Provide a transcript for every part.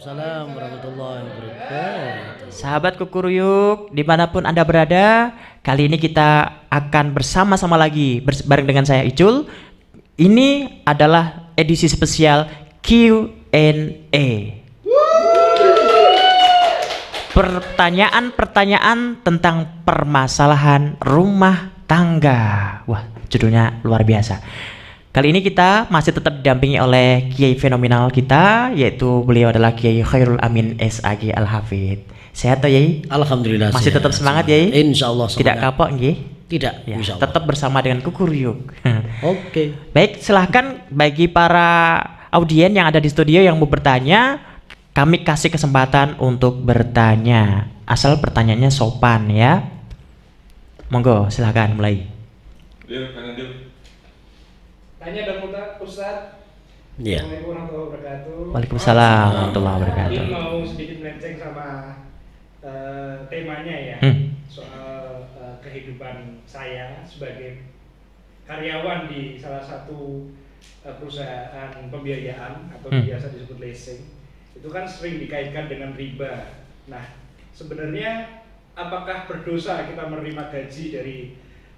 Waalaikumsalam warahmatullahi wabarakatuh. Sahabat Kukuruyuk, dimanapun Anda berada, kali ini kita akan bersama-sama lagi bareng dengan saya Icul. Ini adalah edisi spesial Q&A. Pertanyaan-pertanyaan tentang permasalahan rumah tangga. Wah, judulnya luar biasa. Kali ini kita masih tetap didampingi oleh Kiai fenomenal kita, yaitu beliau adalah Kiai Khairul Amin SAG Al-Hafidh. Sehat toh Yai? Alhamdulillah. Masih tetap semangat Yai? Insyaallah Tidak kapok nggih? Tidak, Ya, insyaallah. tetap bersama dengan Kukuruyuk. Oke. Baik, silahkan bagi para audien yang ada di studio yang mau bertanya, kami kasih kesempatan untuk bertanya. Asal pertanyaannya sopan ya. Monggo, silahkan mulai. Tanya dan Ustaz. Iya. Assalamualaikum warahmatullahi wabarakatuh. Waalaikumsalam warahmatullahi wabarakatuh. Ini mau sedikit melenceng sama temanya ya, soal kehidupan saya sebagai karyawan di salah satu perusahaan pembiayaan atau biasa disebut leasing. Itu kan sering dikaitkan dengan riba. Nah, sebenarnya apakah berdosa kita menerima gaji dari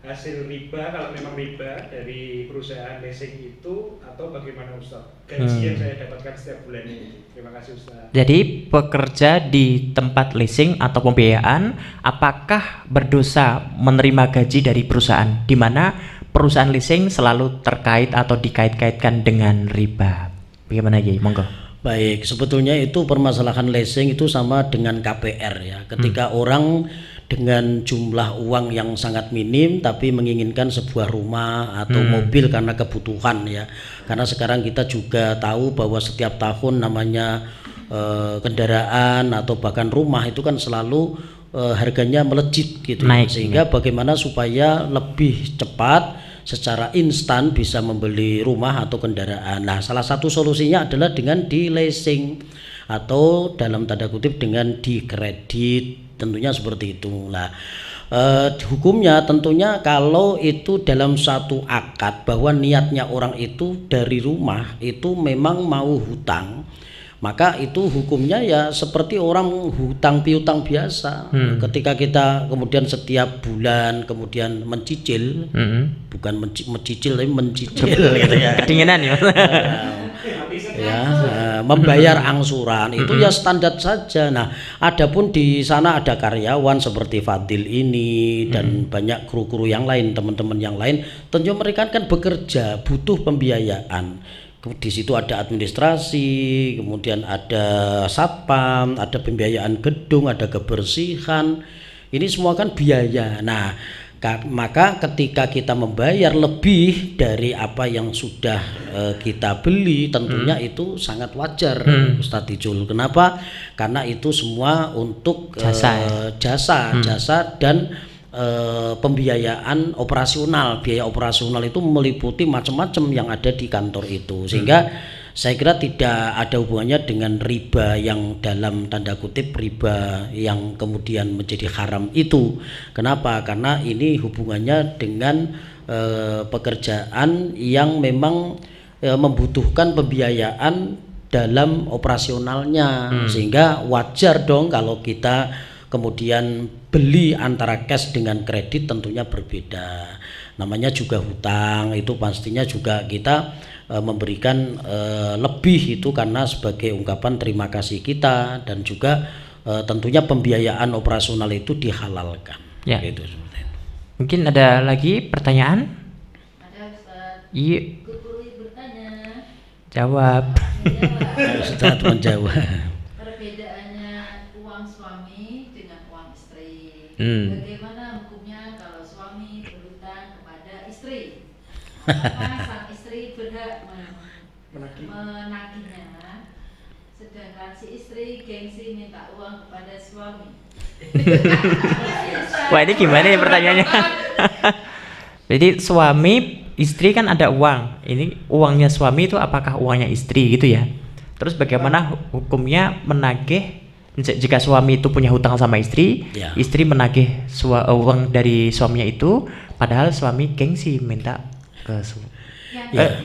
hasil riba kalau memang riba dari perusahaan leasing itu, atau bagaimana Ustaz? Gaji yang saya dapatkan setiap bulan ini. Terima kasih Ustaz. Jadi pekerja di tempat leasing atau pembiayaan, apakah berdosa menerima gaji dari perusahaan, di mana perusahaan leasing selalu terkait atau dikait-kaitkan dengan riba? Bagaimana Yai? Monggo. Baik, sebetulnya itu permasalahan leasing itu sama dengan KPR ya. Ketika orang dengan jumlah uang yang sangat minim tapi menginginkan sebuah rumah atau mobil karena kebutuhan ya. Karena sekarang kita juga tahu bahwa setiap tahun namanya kendaraan atau bahkan rumah itu kan selalu harganya melejit gitu. Naik, sehingga bagaimana supaya lebih cepat secara instan bisa membeli rumah atau kendaraan. Nah, salah satu solusinya adalah dengan di leasing atau dalam tanda kutip dengan di kredit, tentunya seperti itu. Nah, hukumnya tentunya kalau itu dalam satu akad bahwa niatnya orang itu dari rumah itu memang mau hutang, maka itu hukumnya ya seperti orang hutang piutang biasa. Ketika kita kemudian setiap bulan kemudian mencicil, bukan mencicil tapi mencicil gitu ya. Kedinginan ya. Ya, membayar angsuran itu ya standar saja. Nah, adapun di sana ada karyawan seperti Fadil ini dan banyak kru-kru yang lain, teman-teman yang lain, tentunya mereka kan bekerja, butuh pembiayaan. Di situ ada administrasi, kemudian ada satpam, ada pembiayaan gedung, ada kebersihan. Ini semua kan biaya. Nah, maka ketika kita membayar lebih dari apa yang sudah kita beli, tentunya itu sangat wajar, Ustadz Ijul. Kenapa? Karena itu semua untuk jasa dan pembiayaan operasional. Biaya operasional itu meliputi macam-macam yang ada di kantor itu, sehingga saya kira tidak ada hubungannya dengan riba yang dalam tanda kutip riba yang kemudian menjadi haram itu. Kenapa? Karena ini hubungannya dengan pekerjaan yang memang membutuhkan pembiayaan dalam operasionalnya, sehingga wajar dong kalau kita kemudian beli antara cash dengan kredit tentunya berbeda. Namanya juga hutang, itu pastinya juga kita memberikan lebih itu karena sebagai ungkapan terima kasih kita, dan juga tentunya pembiayaan operasional itu dihalalkan. Ya. Gitu, seperti itu. Mungkin ada lagi pertanyaan? Ada Ustaz. Iya, Kukuruyuk bertanya. jawab. Ustaz menjawab. Perbedaannya uang suami dengan uang istri. Bagaimana hukumnya kalau suami berhutang kepada istri? Apakah sang istri berhak menagihnya, sedangkan si istri gengsi minta uang kepada suami? Wah, ini gimana ya pertanyaannya? Jadi suami, istri kan ada uang. Ini uangnya suami itu apakah uangnya istri gitu ya? Terus bagaimana hukumnya menagih jika suami itu punya hutang sama istri, Ya. istri menagih uang dari suaminya itu, padahal suami gengsi minta ke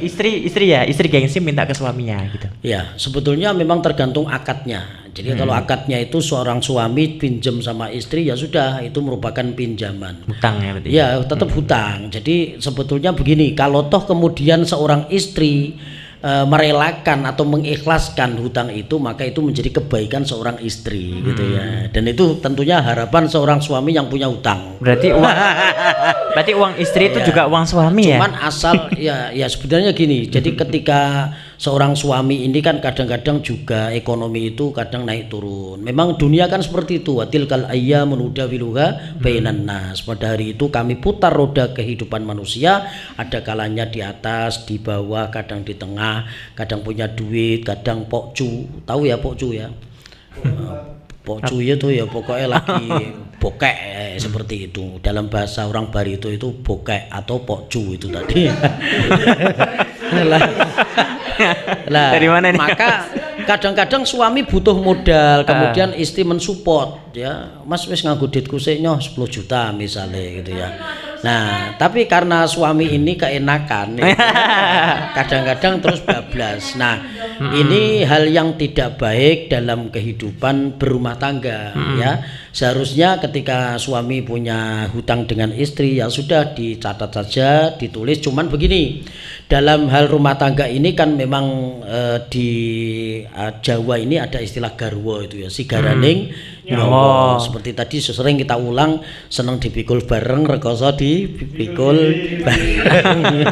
Istri gengsi minta ke suaminya gitu. Ya, sebetulnya memang tergantung akadnya. Jadi kalau akadnya itu seorang suami pinjam sama istri, ya sudah, itu merupakan pinjaman. Hutang ya berarti. Ya, tetap hutang. Jadi sebetulnya begini, kalau toh kemudian seorang istri merelakan atau mengikhlaskan hutang itu, maka itu menjadi kebaikan seorang istri gitu ya. Dan itu tentunya harapan seorang suami yang punya hutang. Berarti uang istri itu juga uang suami ya. Cuman asal ya sebenarnya gini. Jadi ketika seorang suami ini kan kadang-kadang juga ekonomi itu kadang naik turun. Memang dunia kan seperti itu. Wa tilkal ayyamu nudawiluha bainan nas. Pada hari itu kami putar roda kehidupan manusia, ada kalanya di atas, di bawah, kadang di tengah, kadang punya duit, kadang pokcu. Tahu ya pokcu ya? Pokcu itu ya pokoknya lagi bokek seperti itu. Dalam bahasa orang Bali itu bokek atau pokcu itu tadi. Lah, dari mana nih? Maka kadang-kadang suami butuh modal, kemudian istri mensupport ya. Mas wis nganggo duitku sik nyoh 10 juta misalnya gitu ya. Nah, tapi karena suami ini keenakan ya, kadang-kadang terus bablas. Nah, ini hal yang tidak baik dalam kehidupan berumah tangga ya. Seharusnya ketika suami punya hutang dengan istri, ya sudah dicatat saja, ditulis. Cuman begini, dalam hal rumah tangga ini kan memang di Jawa ini ada istilah garwo itu ya, si garaning nyawa. Seperti tadi sering kita ulang, seneng dipikul bareng, rekoso dipikul bareng.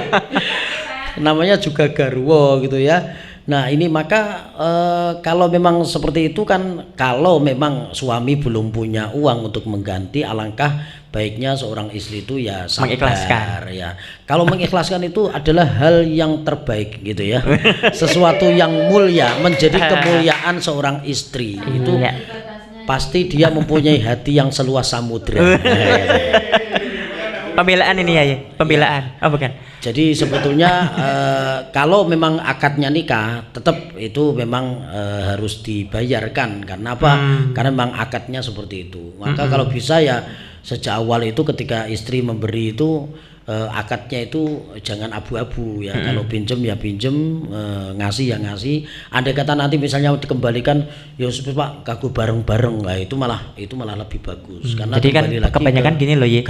Namanya juga garwo gitu ya. Nah ini maka kalau memang seperti itu kan, kalau memang suami belum punya uang untuk mengganti, alangkah baiknya seorang istri itu ya sabar, mengikhlaskan ya. Kalau mengikhlaskan itu adalah hal yang terbaik gitu ya. Sesuatu yang mulia, menjadi kemuliaan seorang istri itu pasti dia mempunyai hati yang seluas samudra. Pembelaan ini ya, pembelaan. Oh bukan. Jadi sebetulnya kalau memang akadnya nikah, tetap itu memang harus dibayarkan. Karena apa? Karena memang akadnya seperti itu. Maka kalau bisa ya sejak awal itu ketika istri memberi itu akadnya itu jangan abu-abu ya. Kalau pinjem ya pinjem, ngasih ya ngasih. Andai kata nanti misalnya dikembalikan, ya Pak kagu bareng-bareng lah, itu malah lebih bagus. Karena jadi kan kebanyakan gini loh ya.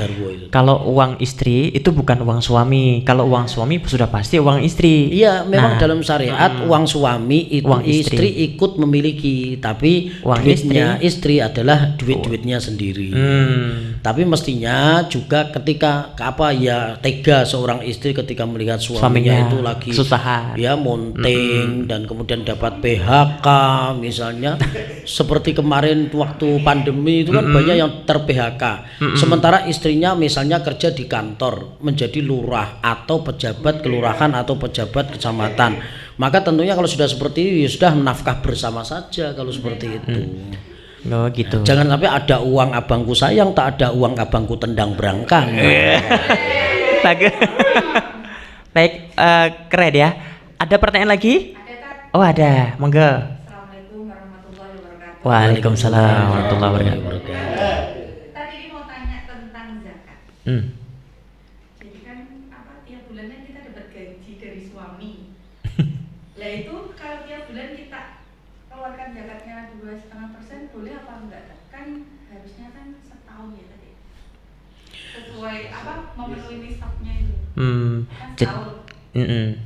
Kalau uang istri itu bukan uang suami. Kalau uang suami sudah pasti uang istri. Iya, memang dalam syariat uang suami itu uang istri ikut memiliki, tapi uang duitnya istri adalah duit-duitnya sendiri. Tapi mestinya juga ketika tega seorang istri ketika melihat suaminya itu lagi kesusahan, ya monting dan kemudian dapat PHK misalnya. Seperti kemarin waktu pandemi itu kan banyak yang ter-PHK. Sementara istrinya misalnya kerja di kantor menjadi lurah atau pejabat kelurahan atau pejabat kecamatan. Maka tentunya kalau sudah seperti itu ya sudah menafkah bersama saja kalau seperti itu. Oh gitu. Jangan sampai ada uang abangku sayang, tak ada uang abangku tendang berangkang. Baik, keren ya. Ada pertanyaan lagi? Oh ada, monggo. Assalamualaikum warahmatullahi wabarakatuh. Waalaikumsalam warahmatullahi wabarakatuh. Tadi ini mau tanya tentang zakat. Jadi kan tiap bulannya kita dapat gaji dari suami. Lah itu kalau tiap bulan kita keluarkan zakatnya 2,5%, boleh apa enggak? Kan harusnya kan setahun ya tadi. Sesuai memenuhi nisabnya itu. Kan setahun.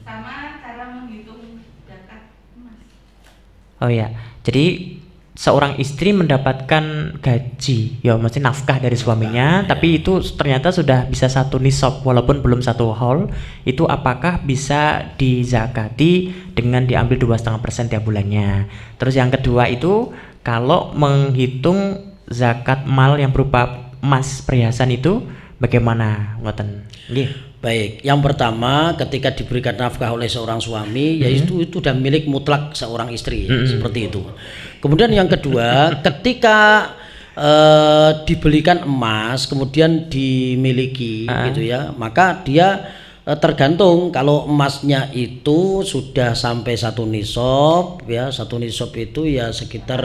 Sama cara menghitung zakat emas. Oh ya, jadi seorang istri mendapatkan gaji, ya mesti nafkah dari suaminya, tapi itu ternyata sudah bisa satu nisab walaupun belum satu haul, itu apakah bisa dizakati dengan diambil 2,5% tiap bulannya? Terus yang kedua itu kalau menghitung zakat mal yang berupa emas perhiasan itu bagaimana, ngoten? Nggih. Baik, yang pertama ketika diberikan nafkah oleh seorang suami, ya itu sudah milik mutlak seorang istri, seperti itu. Kemudian yang kedua, ketika dibelikan emas kemudian dimiliki gitu ya, maka dia tergantung kalau emasnya itu sudah sampai 1 nisab ya, 1 nisab itu ya sekitar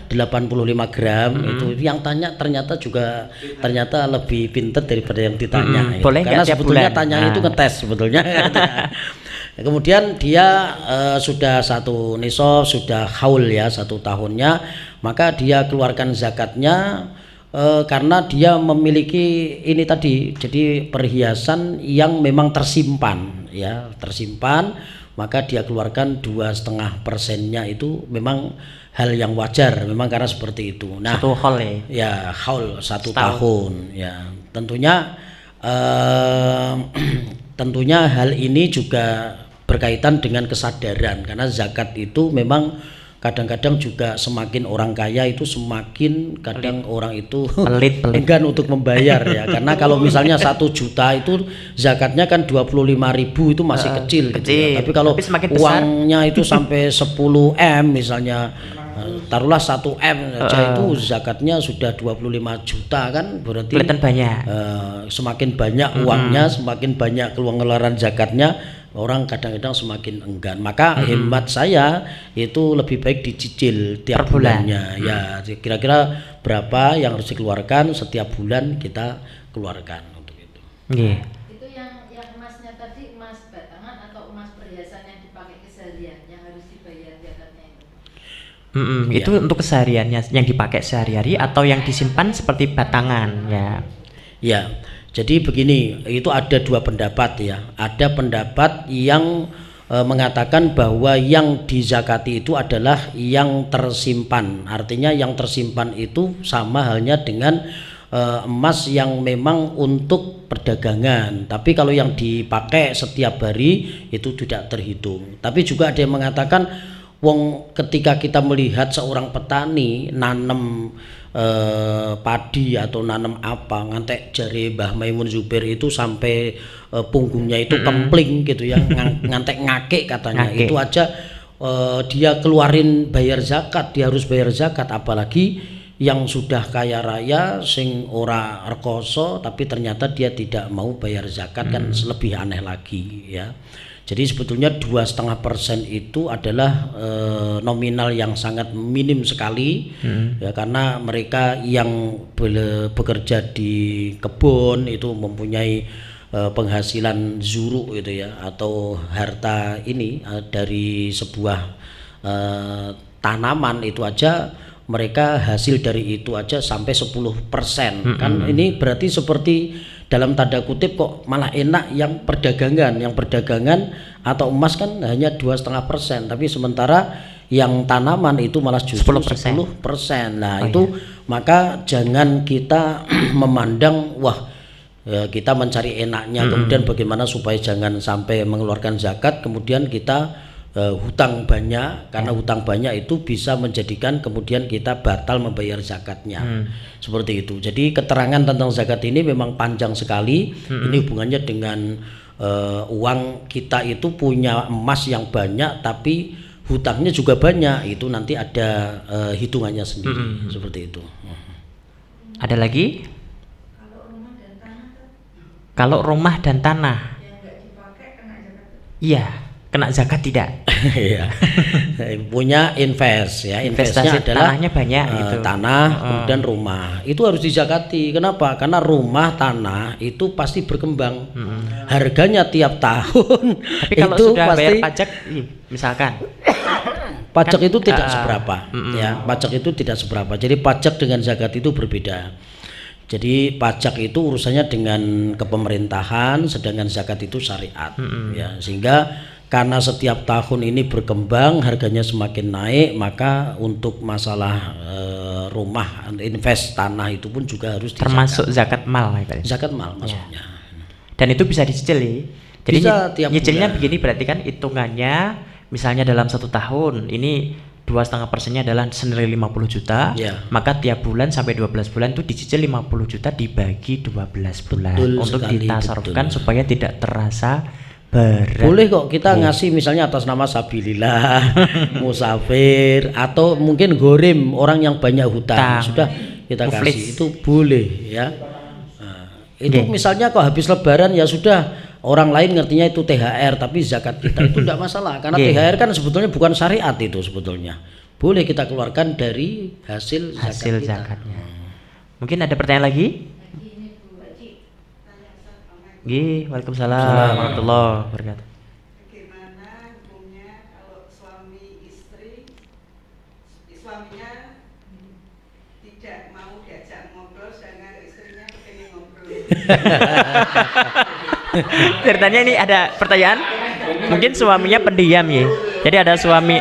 85 gram. Itu yang tanya ternyata lebih pintar daripada yang ditanya. Boleh Karena tiap sebetulnya bulan? tanya itu ngetes sebetulnya. Kemudian dia sudah 1 nisab, sudah haul ya 1 tahunnya, maka dia keluarkan zakatnya. Karena dia memiliki ini tadi, jadi perhiasan yang memang tersimpan ya, maka dia keluarkan 2,5%-nya itu memang hal yang wajar, memang karena seperti itu. Nah, 1 haul ya haul 1 Setahun. tahun ya, tentunya hal ini juga berkaitan dengan kesadaran, karena zakat itu memang kadang-kadang juga semakin orang kaya itu semakin kadang orang itu pelit. enggan untuk membayar ya, karena kalau misalnya 1 juta itu zakatnya kan 25.000 itu masih kecil gitu ya. Tapi kalau semakin besar, uangnya itu sampai 10 M misalnya, taruhlah 1 M saja itu zakatnya sudah 25 juta kan, berarti kelihatan banyak. Semakin banyak uangnya, semakin banyak pengeluaran zakatnya, orang kadang-kadang semakin enggan. Maka hemat saya itu lebih baik dicicil tiap Per bulan. bulannya ya, kira-kira berapa yang harus dikeluarkan setiap bulan kita keluarkan untuk itu. Nggih. Itu yang emasnya tadi, emas batangan atau emas perhiasan yang dipakai keseharian yang harus dibayar zakatnya itu? Itu untuk kesehariannya yang dipakai sehari-hari atau yang disimpan seperti batangan ya. Ya, jadi begini, itu ada 2 pendapat ya. Ada pendapat yang mengatakan bahwa yang dizakati itu adalah yang tersimpan. Artinya yang tersimpan itu sama halnya dengan emas yang memang untuk perdagangan. Tapi kalau yang dipakai setiap hari itu tidak terhitung. Tapi juga ada yang mengatakan wong ketika kita melihat seorang petani nanam padi atau nanam apa, ngantek jari Mbah Maimun Zubair itu sampai punggungnya itu kempling gitu ya, ngantek ngake katanya. Itu aja dia keluarin bayar zakat, dia harus bayar zakat, apalagi yang sudah kaya raya sing ora rekoso tapi ternyata dia tidak mau bayar zakat, kan lebih aneh lagi ya. Jadi sebetulnya 2,5% itu adalah nominal yang sangat minim sekali ya, karena mereka yang bekerja di kebun itu mempunyai penghasilan zuru gitu ya, atau harta ini dari sebuah tanaman itu aja, mereka hasil dari itu aja sampai 10%. Kan ini berarti seperti dalam tanda kutip kok malah enak yang perdagangan atau emas kan hanya 2,5%, tapi sementara yang tanaman itu malah justru 10%. Nah, itu maka jangan kita memandang wah kita mencari enaknya, kemudian bagaimana supaya jangan sampai mengeluarkan zakat kemudian kita hutang banyak, karena hutang banyak itu bisa menjadikan kemudian kita batal membayar zakatnya. Seperti itu. Jadi keterangan tentang zakat ini memang panjang sekali. Ini hubungannya dengan uang kita itu punya emas yang banyak tapi hutangnya juga banyak, itu nanti ada hitungannya sendiri. Seperti itu. Ada lagi? Kalau rumah dan tanah kan Kalau rumah dan tanah, yang nggak dipakai kena zakat. iya, kena zakat tidak? Iya. Punya invest ya, investnya Investasi adalah tanahnya banyak gitu. tanah, kemudian rumah itu harus dizakati. Kenapa? Karena rumah tanah itu pasti berkembang harganya tiap tahun. Tapi kalau itu sudah pasti bayar pajak, misalkan pajak kan, itu tidak seberapa ya, pajak itu tidak seberapa. Jadi pajak dengan zakat itu berbeda. Jadi pajak itu urusannya dengan kepemerintahan, sedangkan zakat itu syariat ya. Sehingga karena setiap tahun ini berkembang, harganya semakin naik, maka untuk masalah rumah, invest tanah itu pun juga harus dizakat. termasuk zakat mal ya, Zakat mal maksudnya. dan itu bisa dicicil ya. Jadi Bisa tiap nyicilnya bulan. begini, berarti kan hitungannya misalnya dalam 1 tahun ini 2,5%-nya adalah senilai 50 juta, Ya. maka tiap bulan sampai 12 bulan itu dicicil 50 juta dibagi 12 bulan Betul untuk sekali, ditasarufkan betul. supaya tidak terasa berat. Boleh kok kita ngasih misalnya atas nama sabilillah, musafir, atau mungkin gorim, orang yang banyak hutang, Hutang. sudah kita Muflis. kasih, itu boleh ya. Nah, itu Oke. misalnya kok habis lebaran ya sudah orang lain ngertinya itu THR, tapi zakat kita itu tidak masalah karena THR kan sebetulnya bukan syariat itu sebetulnya. Boleh kita keluarkan dari hasil zakat kita. zakatnya. Mungkin ada pertanyaan lagi? Waalaikumsalam warahmatullahi wabarakatuh. Bagaimana hukumnya kalau suami istri, suaminya tidak mau diajak ngobrol sedangkan istrinya pengen ngobrol? Ceritanya ini ada pertanyaan. Mungkin suaminya pendiam ya. Jadi ada suami.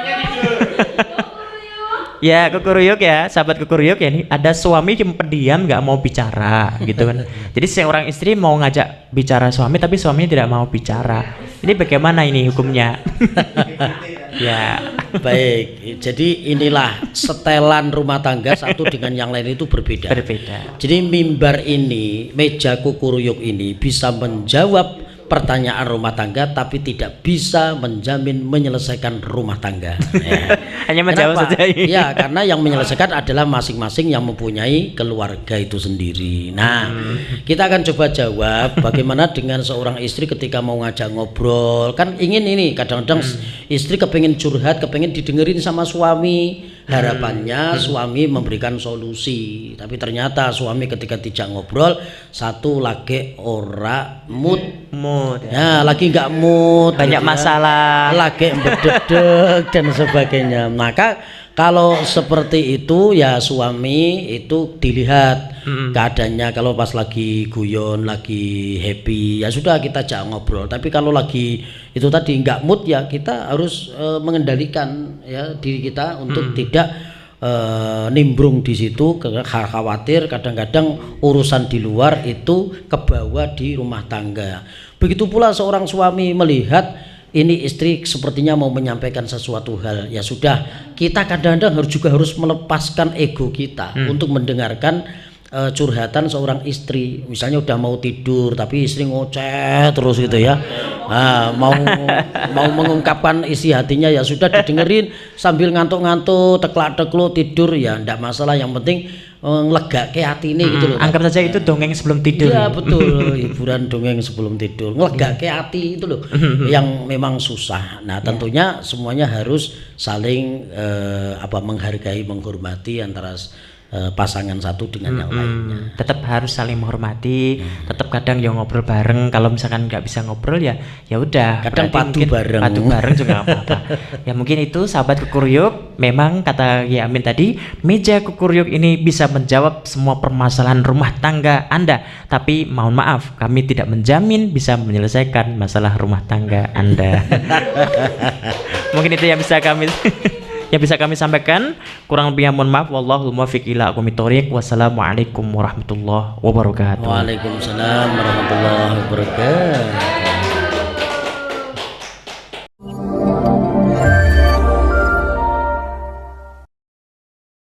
Ya, kukuruyuk ya, sahabat kukuruyuk ya, ini ada suami yang pendiam nggak mau bicara gitu kan. Jadi seorang istri mau ngajak bicara suami tapi suaminya tidak mau bicara. Ini bagaimana ini hukumnya? Ya. Baik, jadi inilah setelan rumah tangga satu dengan yang lain itu berbeda. Jadi mimbar ini, meja kukuruyuk ini bisa menjawab pertanyaan rumah tangga tapi tidak bisa menjamin menyelesaikan rumah tangga. Ya. Hanya menjawab saja. Ya, karena yang menyelesaikan adalah masing-masing yang mempunyai keluarga itu sendiri. Nah, kita akan coba jawab bagaimana dengan seorang istri ketika mau ngajak ngobrol. Kan ingin ini, kadang-kadang istri kepengen curhat, kepengen didengerin sama suami. Harapannya suami memberikan solusi, tapi ternyata suami ketika dijak ngobrol satu lagi ora mood ya, lagi nggak mood, banyak masalah, lagi berdedek dan sebagainya. Maka kalau seperti itu ya suami itu dilihat keadaannya. Kalau pas lagi guyon, lagi happy, ya sudah kita ajak ngobrol. Tapi kalau lagi itu tadi nggak mood ya kita harus mengendalikan ya diri kita untuk tidak nimbrung di situ, khawatir kadang-kadang urusan di luar itu kebawa di rumah tangga. Begitu pula seorang suami melihat ini istri sepertinya mau menyampaikan sesuatu hal, ya sudah kita kadang-kadang harus melepaskan ego kita untuk mendengarkan curhatan seorang istri. Misalnya udah mau tidur tapi istri ngoceh terus gitu ya, mau mengungkapkan isi hatinya, ya sudah didengerin sambil ngantuk-ngantuk teklak-tekluk tidur ya ndak masalah, yang penting ngelegake atine gitu loh. Anggap saja itu dongeng sebelum tidur. Iya betul, hiburan dongeng sebelum tidur, ngelegake hati itu loh yang memang susah. Nah tentunya semuanya harus saling menghargai, menghormati antara pasangan satu dengan yang lainnya. Tetap harus saling menghormati, tetap kadang ya ngobrol bareng. Kalau misalkan nggak bisa ngobrol ya udah. Kadang padu bareng juga nggak apa-apa. Ya mungkin itu sahabat kukuruyuk. Memang kata Ya Amin tadi, meja kukuruyuk ini bisa menjawab semua permasalahan rumah tangga Anda. Tapi mohon maaf, kami tidak menjamin bisa menyelesaikan masalah rumah tangga Anda. Mungkin itu yang bisa kami sampaikan. Kurang lebihnya mohon maaf. Wallahul muwaffiq ila aqwamit thoriq. Wassalamualaikum warahmatullahi wabarakatuh. Waalaikumsalam warahmatullahi wabarakatuh.